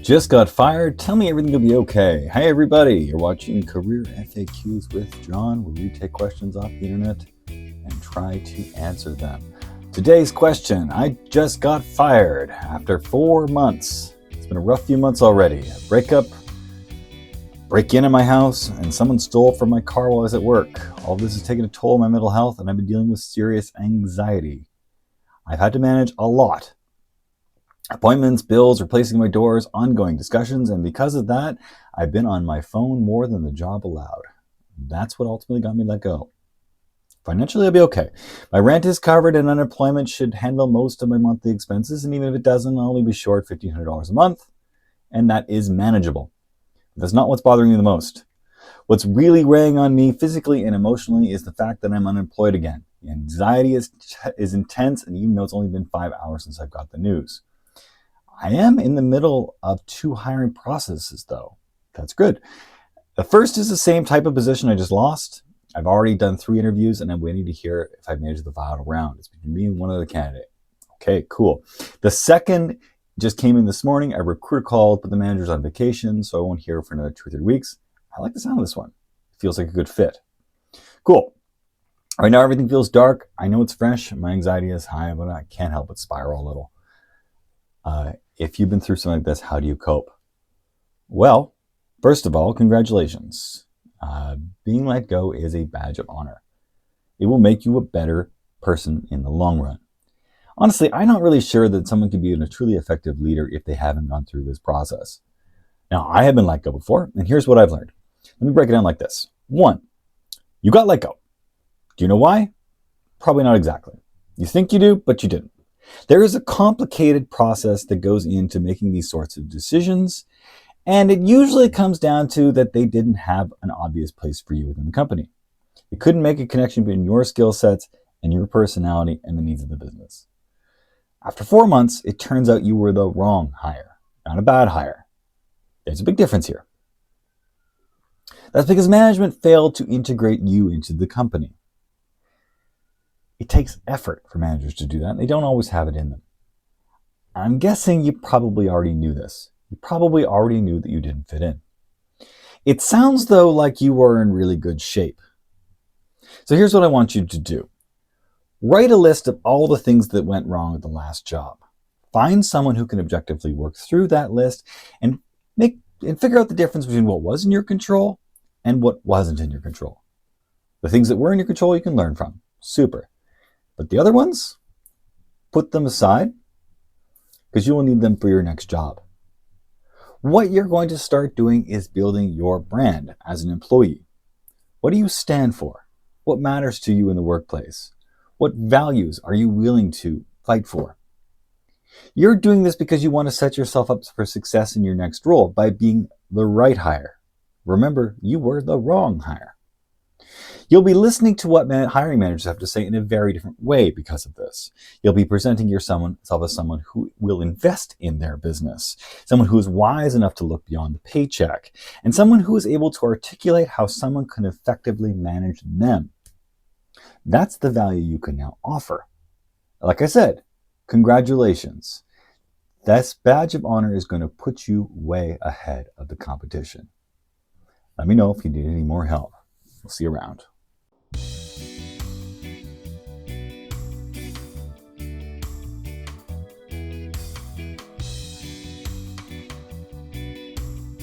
Just got fired? Tell me everything will be okay. Hi everybody, you're watching Career FAQs with John, where we take questions off the internet and try to answer them. Today's question: I just got fired after 4 months. It's been a rough few months already. A breakup, break-in at my house, and someone stole from my car while I was at work. All this has taken a toll on my mental health, and I've been dealing with serious anxiety. I've had to manage a lot. Appointments, bills, replacing my doors, ongoing discussions, and because of that, I've been on my phone more than the job allowed. That's what ultimately got me let go. Financially, I'll be okay. My rent is covered and unemployment should handle most of my monthly expenses, and even if it doesn't, I'll only be short $1,500 a month, and that is manageable. That's not what's bothering me the most. What's really weighing on me physically and emotionally is the fact that I'm unemployed again. The anxiety is intense, and even though it's only been 5 hours since I've got the news. I am in the middle of 2 hiring processes, though. That's good. The first is the same type of position I just lost. I've already done 3 interviews, and I'm waiting to hear if I've made it to the final round. It's between me and one other candidate. Okay, cool. The second just came in this morning. A recruiter called, but the manager's on vacation, so I won't hear for another 2 or 3 weeks. I like the sound of this one. It feels like a good fit. Cool. Right now, everything feels dark. I know it's fresh. My anxiety is high, but I can't help but spiral a little. If you've been through something like this, how do you cope? Well, first of all, congratulations. Being let go is a badge of honor. It will make you a better person in the long run. Honestly, I'm not really sure that someone can be a truly effective leader if they haven't gone through this process. Now, I have been let go before, and here's what I've learned. Let me break it down like this. 1, you got let go. Do you know why? Probably not exactly. You think you do, but you didn't. There is a complicated process that goes into making these sorts of decisions, and it usually comes down to that they didn't have an obvious place for you within the company. They couldn't make a connection between your skill sets and your personality and the needs of the business. After 4 months, it turns out you were the wrong hire, not a bad hire. There's a big difference here. That's because management failed to integrate you into the company. It takes effort for managers to do that, and they don't always have it in them. I'm guessing you probably already knew this. You probably already knew that you didn't fit in. It sounds, though, like you were in really good shape. So here's what I want you to do. Write a list of all the things that went wrong at the last job. Find someone who can objectively work through that list and figure out the difference between what was in your control and what wasn't in your control. The things that were in your control you can learn from. Super. But the other ones, put them aside because you will need them for your next job. What you're going to start doing is building your brand as an employee. What do you stand for? What matters to you in the workplace? What values are you willing to fight for? You're doing this because you want to set yourself up for success in your next role by being the right hire. Remember, you were the wrong hire. You'll be listening to what hiring managers have to say in a very different way because of this. You'll be presenting yourself as someone who will invest in their business, someone who is wise enough to look beyond the paycheck, and someone who is able to articulate how someone can effectively manage them. That's the value you can now offer. Like I said, congratulations. This badge of honor is going to put you way ahead of the competition. Let me know if you need any more help. We'll see you around.